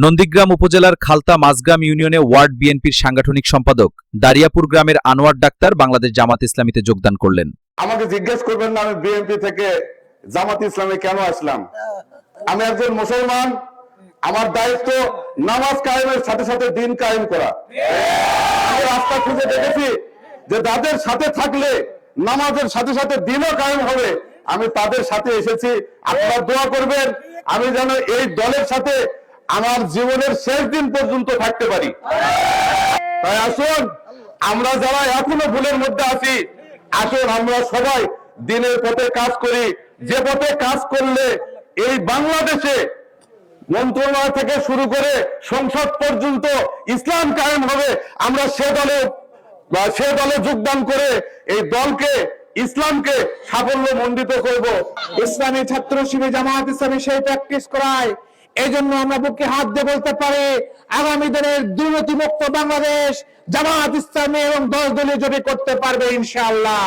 নন্দীগ্রাম উপজেলার খালতা মাঝগ্রাম ইউনিয়নে ওয়ার্ড বিএনপির সাংগঠনিক সম্পাদক দারিয়াপুর গ্রামের আনোয়ার ডাক্তার বাংলাদেশ জামাত ইসলামীতে যোগদান করলেন। আমাকে জিজ্ঞেস করবেন না আমি বিএনপি থেকে জামাত ইসলামে কেন আসলাম। আমি একজন মুসলমান, আমার দায়িত্ব নামাজ কায়েমের সাথে সাথে দিন কায়েম করা। আমি রাস্তা খুঁজে দেখেছি যে যাদের সাথে থাকলে নামাজের সাথে সাথে দিনও কায়েম হবে, আমি তাদের সাথে এসেছি। আপনারা দোয়া করবেন আমি যেন এই দলের সাথে আমার জীবনের শেষ দিন পর্যন্ত থাকতে পারি। তাই আসুন, আমরা যারা এখনো ভুলের মধ্যে আছি, আসুন আমরা সবাই দিনের পথে কাজ করি। যে পথে কাজ করলে এই বাংলাদেশে মন্ত্রণালয় থেকে শুরু করে সংসদ পর্যন্ত ইসলাম কায়েম হবে, আমরা সে দলে যোগদান করে এই দলকে ইসলামকে সাফল্য মণ্ডিত করব। ইসলামী ছাত্র শিবির জামাত ইসলামী সেই প্র্যাকটিস করায়। এই জন্য আমরা বুকে হাত দিয়ে বলতে পারি, আগামী দিনের দুর্নীতিমুক্ত বাংলাদেশ জামাত ইসলামী এবং 10 দলীয় জোটে করতে পারবে ইনশাআল্লাহ।